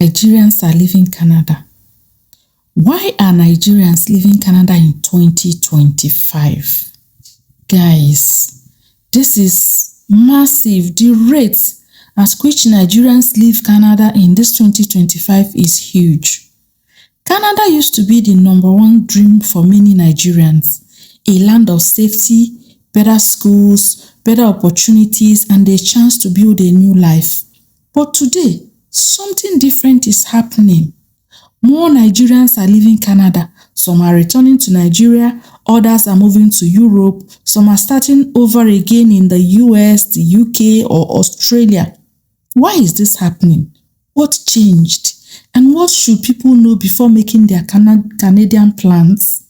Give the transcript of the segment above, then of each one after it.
Nigerians are leaving Canada. Why are Nigerians leaving Canada in 2025? Guys, this is massive. The rate at which Nigerians leave Canada in this 2025 is huge. Canada used to be the #1 dream for many Nigerians. A land of safety, better schools, better opportunities, and a chance to build a new life. But today, something different is happening. More Nigerians are leaving Canada. Some are returning to Nigeria, others are moving to Europe, some are starting over again in the US, the UK, or Australia. Why is this happening? What changed? And what should people know before making their Canadian plans?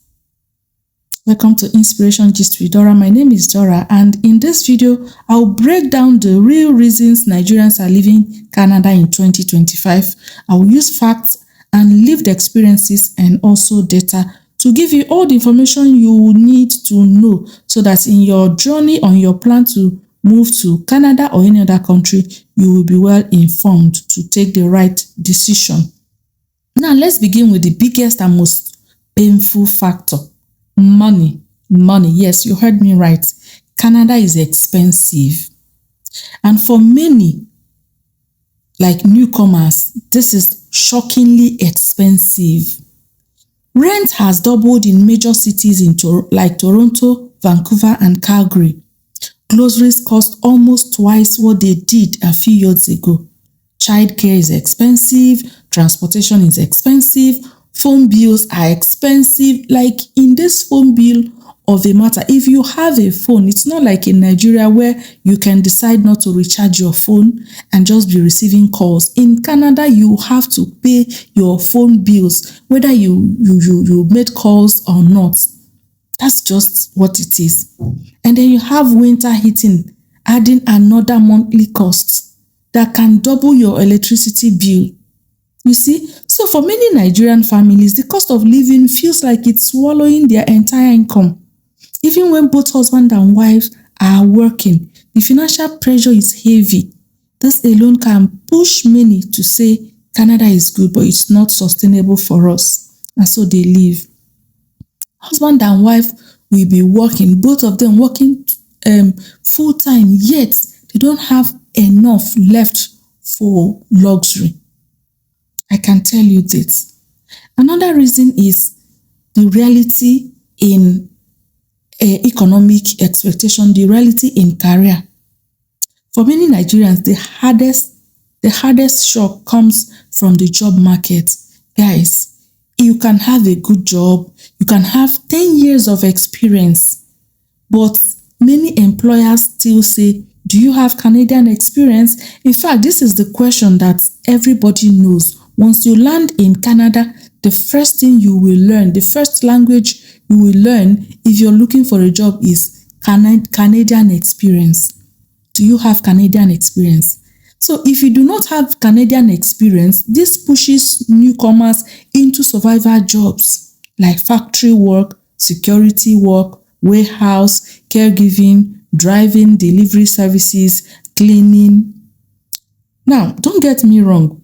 Welcome to Inspiration Gist with Dora. My name is Dora, and in this video, I'll break down the real reasons Nigerians are leaving Canada in 2025. I'll use facts and lived experiences and also data to give you all the information you need to know so that in your journey on your plan to move to Canada or any other country, you will be well informed to take the right decision. Now, let's begin with the biggest and most painful factor. Money. Yes, you heard me right. Canada is expensive. And for many, like newcomers, this is shockingly expensive. Rent has doubled in major cities like Toronto, Vancouver, and Calgary. Groceries cost almost twice what they did a few years ago. Childcare is expensive, transportation is expensive, phone bills are expensive. Like in this phone bill of a matter, if you have a phone, it's not like in Nigeria where you can decide not to recharge your phone and just be receiving calls. In Canada, you have to pay your phone bills, whether you made calls or not. That's just what it is. And then you have winter heating, adding another monthly cost that can double your electricity bill. You see, so for many Nigerian families, the cost of living feels like it's swallowing their entire income. Even when both husband and wife are working, the financial pressure is heavy. This alone can push many to say Canada is good, but it's not sustainable for us. And so they leave. Husband and wife will be working, both of them working full-time, yet they don't have enough left for luxury. I can tell you this. Another reason is the reality in economic expectation, the reality in career. For many Nigerians, the hardest shock comes from the job market. Guys, you can have a good job, you can have 10 years of experience, but many employers still say, do you have Canadian experience? In fact, this is the question that everybody knows. Once you land in Canada, the first thing you will learn, the first language you will learn if you're looking for a job is Canadian experience. Do you have Canadian experience? So if you do not have Canadian experience, this pushes newcomers into survival jobs like factory work, security work, warehouse, caregiving, driving, delivery services, cleaning. Now, don't get me wrong.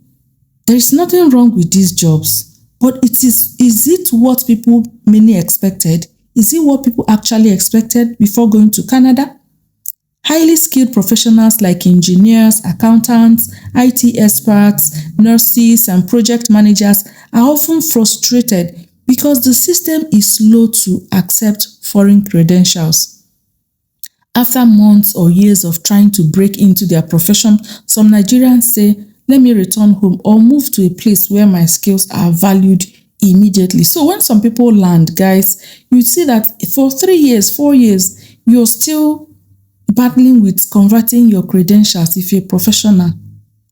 There is nothing wrong with these jobs, but is it what many expected? Is it what people actually expected before going to Canada? Highly skilled professionals like engineers, accountants, IT experts, nurses, and project managers are often frustrated because the system is slow to accept foreign credentials. After months or years of trying to break into their profession, some Nigerians say, let me return home or move to a place where my skills are valued immediately. So when some people land, guys, you see that for 3 years, 4 years, you're still battling with converting your credentials if you're a professional,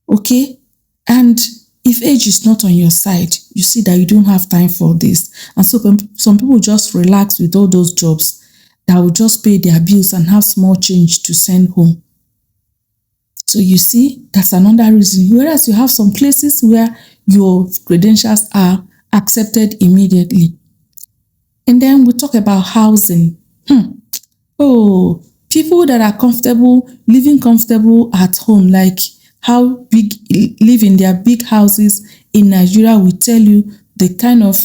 okay? And if age is not on your side, you see that you don't have time for this. And so some people just relax with all those jobs that will just pay their bills and have small change to send home. So you see, that's another reason. Whereas you have some places where your credentials are accepted immediately. And then we talk about housing. Oh, people that are comfortable, living comfortable at home, like how big live in their big houses in Nigeria will tell you the kind of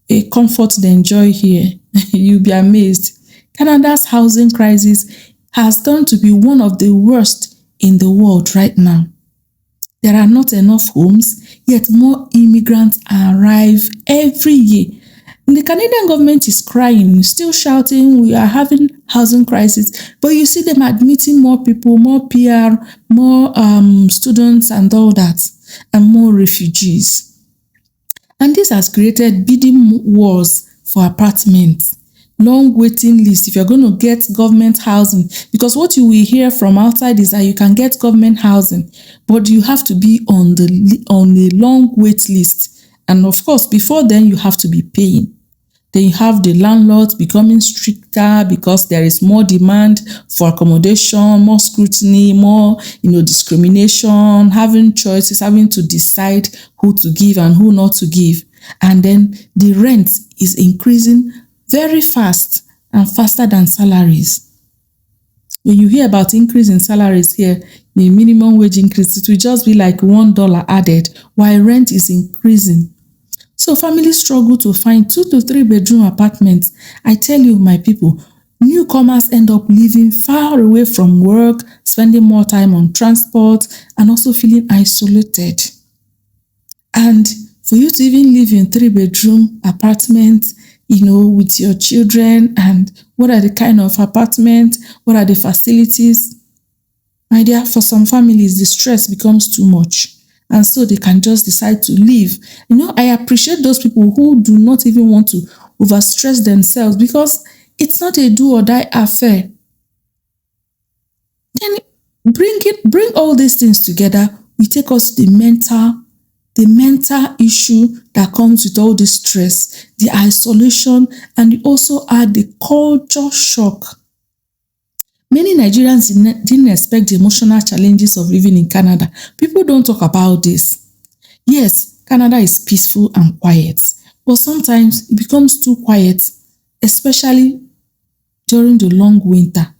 a comfort they enjoy here. You'll be amazed. Canada's housing crisis has turned to be one of the worst in the world right now. There are not enough homes, yet more immigrants arrive every year. And the Canadian government is crying, still shouting, we are having housing crisis. But you see them admitting more people, more PR, more students and all that, and more refugees. And this has created bidding wars for apartments, long waiting lists if you're going to get government housing. Because what you will hear from outside is that you can get government housing, but you have to be on a long wait list. And of course, before then, you have to be paying. Then you have the landlords becoming stricter because there is more demand for accommodation, more scrutiny, more discrimination, having choices, having to decide who to give and who not to give. And then the rent is increasing very fast and faster than salaries. When you hear about increase in salaries here, the minimum wage increase, it will just be like $1 added, while rent is increasing. So families struggle to find 2 to 3 bedroom apartments. I tell you, my people, newcomers end up living far away from work, spending more time on transport, and also feeling isolated. And for you to even live in 3 bedroom apartments, with your children, and what are the kind of apartments, what are the facilities? My dear, for some families, the stress becomes too much. And so they can just decide to leave. I appreciate those people who do not even want to overstress themselves because it's not a do or die affair. Then bring all these things together. We take us to the mental issue that comes with all this stress, the isolation, and you also add the culture shock. Many Nigerians didn't expect the emotional challenges of living in Canada. People don't talk about this. Yes, Canada is peaceful and quiet, but sometimes it becomes too quiet, especially during the long winter.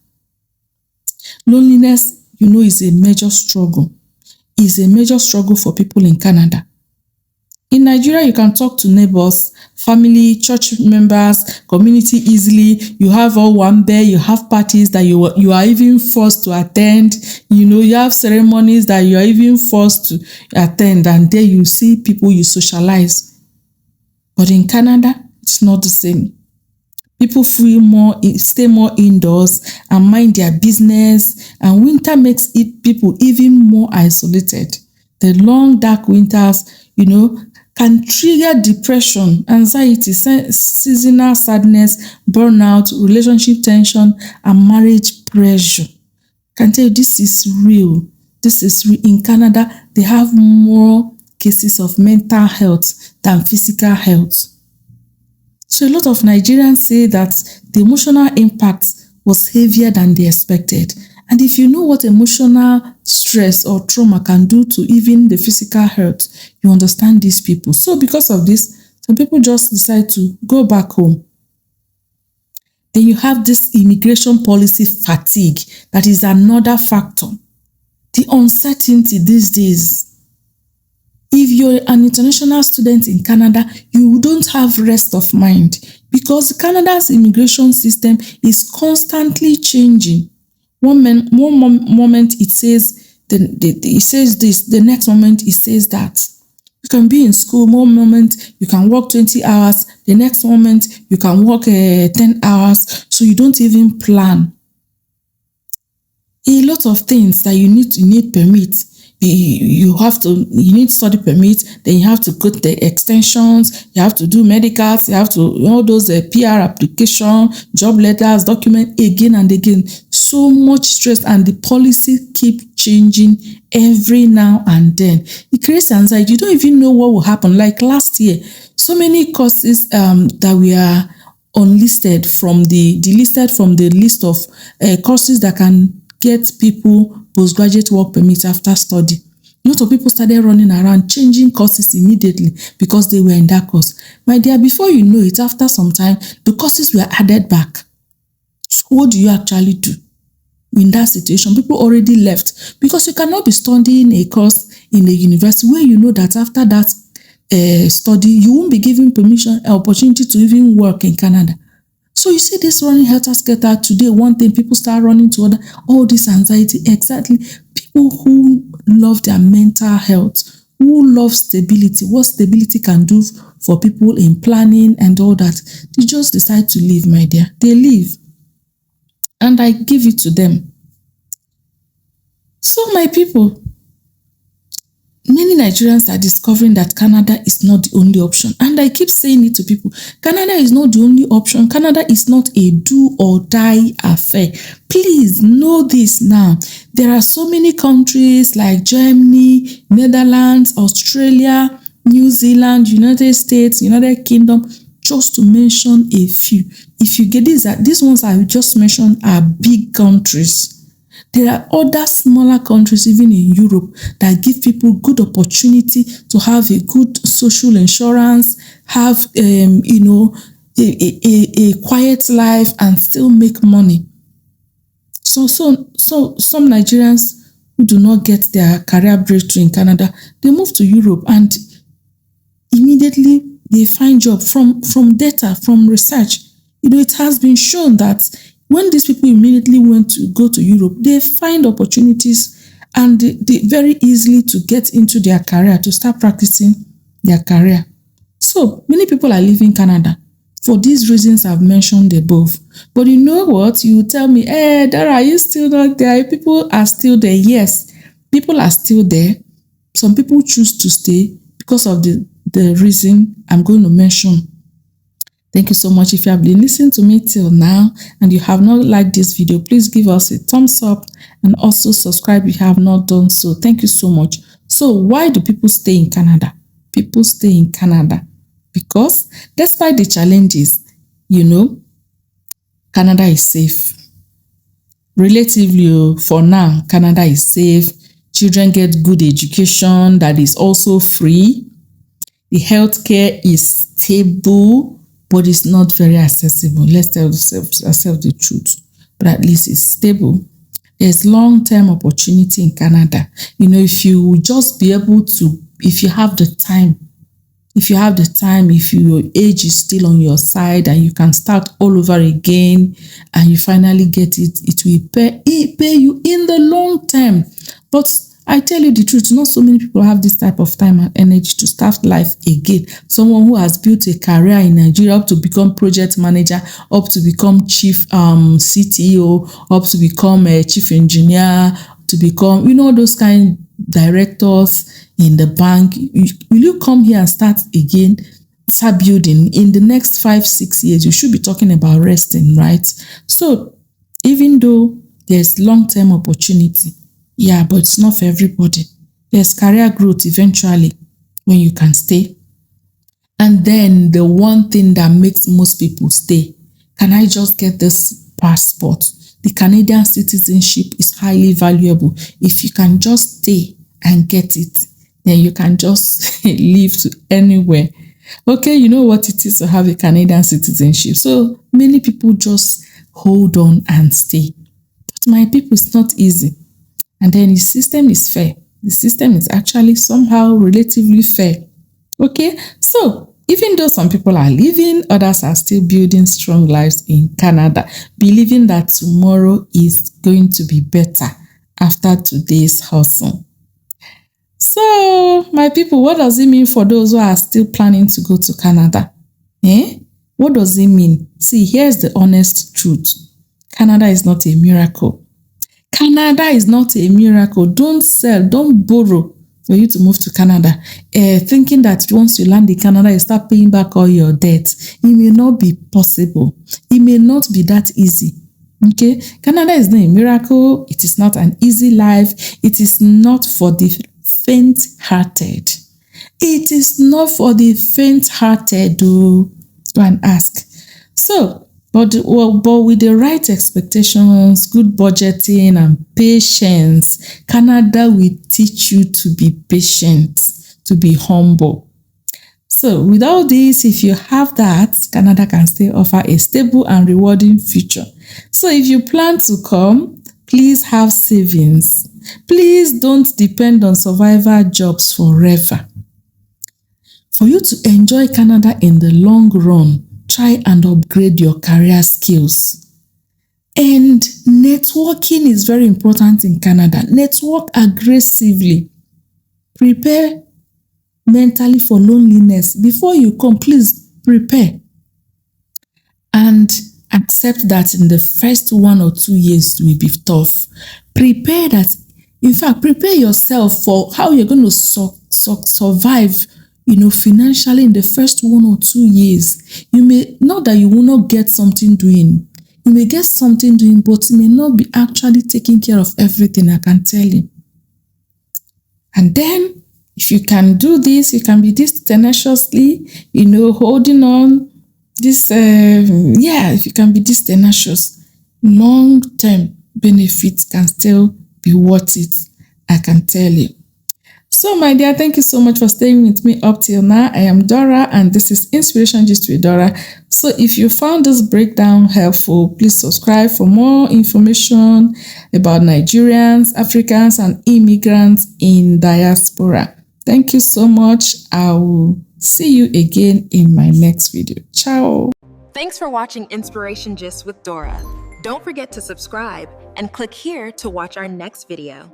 Loneliness, is a major struggle. It's a major struggle for people in Canada. In Nigeria, you can talk to neighbors, family, church members, community easily. You have all one bed, you have parties that you are even forced to attend. You have ceremonies that you are even forced to attend, and there you see people you socialize. But in Canada, it's not the same. People stay more indoors and mind their business, and winter makes people even more isolated. The long, dark winters, can trigger depression, anxiety, seasonal sadness, burnout, relationship tension, and marriage pressure. I can tell you this is real. This is real. In Canada, they have more cases of mental health than physical health. So a lot of Nigerians say that the emotional impact was heavier than they expected. And if you know what emotional stress or trauma can do to even the physical health, you understand these people. So because of this, some people just decide to go back home. Then you have this immigration policy fatigue. That is another factor. The uncertainty these days. If you're an international student in Canada, you don't have rest of mind because Canada's immigration system is constantly changing. One moment it says this, the next moment it says that. You can be in school, one moment you can work 20 hours, the next moment you can work 10 hours, so you don't even plan. A lot of things that you need permits. You need study permit, then you have to go to the extensions, you have to do medicals, you have to all those PR application, job letters, document again and again. So much stress, and the policy keep changing every now and then. It creates anxiety. You don't even know what will happen. Like last year, so many courses that we are delisted from the list of courses that can get people postgraduate work permit after study. A lot of people started running around changing courses immediately because they were in that course. My dear, before you know it, after some time, the courses were added back. So what do you actually do in that situation? People already left because you cannot be studying a course in a university where you know that after that study, you won't be given permission, opportunity to even work in Canada. So you see this running helter-skelter today, one thing, people start running to other, all this anxiety, exactly. People who love their mental health, who love stability, what stability can do for people in planning and all that, they just decide to leave, my dear. They leave. And I give it to them. So my people, many Nigerians are discovering that Canada is not the only option. And I keep saying it to people, Canada is not the only option. Canada is not a do or die affair. Please know this now. There are so many countries like Germany, Netherlands, Australia, New Zealand, United States, United Kingdom, just to mention a few. If you get these ones I just mentioned are big countries. There are other smaller countries, even in Europe, that give people good opportunity to have a good social insurance, have a quiet life and still make money. So some Nigerians who do not get their career breakthrough in Canada, they move to Europe and immediately they find job from data, from research. It has been shown that when these people immediately went to go to Europe, they find opportunities and they very easily to get into their career, to start practicing their career. So many people are leaving Canada for these reasons I've mentioned above. But you know what? You tell me, hey, Dara, are you still not there? People are still there. Yes, people are still there. Some people choose to stay because of the reason I'm going to mention. Thank you so much. If you have been listening to me till now and you have not liked this video, please give us a thumbs up and also subscribe if you have not done so. Thank you so much. So why do people stay in Canada? People stay in Canada because despite the challenges, Canada is safe. Relatively, for now, Canada is safe. Children get good education that is also free. The healthcare is stable, but it's not very accessible. Let's tell ourselves the truth. But at least it's stable. There's long-term opportunity in Canada. If you just be able to, if you have the time, if your age is still on your side and you can start all over again and you finally get it, it will pay you in the long term. But I tell you the truth, not so many people have this type of time and energy to start life again. Someone who has built a career in Nigeria up to become project manager, up to become chief CTO, up to become a chief engineer, to become, those kind directors in the bank. Will you come here and start again, start building? In the next 5-6 years, you should be talking about resting, right? So even though there's long-term opportunity, yeah, but it's not for everybody. There's career growth eventually when you can stay. And then the one thing that makes most people stay, can I just get this passport? The Canadian citizenship is highly valuable. If you can just stay and get it, then you can just leave to anywhere. Okay, you know what it is to have a Canadian citizenship. So many people just hold on and stay. But my people, it's not easy. And then the system is fair. The system is actually somehow relatively fair. Okay, so even though some people are leaving, others are still building strong lives in Canada, believing that tomorrow is going to be better after today's hustle. So, my people, what does it mean for those who are still planning to go to Canada? What does it mean? See, here's the honest truth. Canada is not a miracle. Canada is not a miracle. Don't sell, don't borrow for you to move to Canada. Thinking that once you land in Canada, you start paying back all your debts. It may not be possible. It may not be that easy. Okay? Canada is not a miracle. It is not an easy life. It is not for the faint-hearted. It is not for the faint-hearted. Go and ask. So, but with the right expectations, good budgeting, and patience, Canada will teach you to be patient, to be humble. So with all this, if you have that, Canada can still offer a stable and rewarding future. So if you plan to come, please have savings. Please don't depend on survival jobs forever. For you to enjoy Canada in the long run, try and upgrade your career skills. And networking is very important in Canada. Network aggressively. Prepare mentally for loneliness. Before you come, please prepare. And accept that in the first 1 or 2 years will be tough. Prepare that, in fact, prepare yourself for how you're going to survive, financially in the first 1 or 2 years. You may, not that you will not get something doing. You may get something doing, but you may not be actually taking care of everything, I can tell you. And then, if you can do this, you can be this tenaciously, holding on. If you can be this tenacious, long-term benefits can still be worth it, I can tell you. So, my dear, thank you so much for staying with me up till now. I am Dora, and this is Inspiration Gist with Dora. So, if you found this breakdown helpful, please subscribe for more information about Nigerians, Africans, and immigrants in diaspora. Thank you so much. I will see you again in my next video. Ciao. Thanks for watching Inspiration Gist with Dora. Don't forget to subscribe and click here to watch our next video.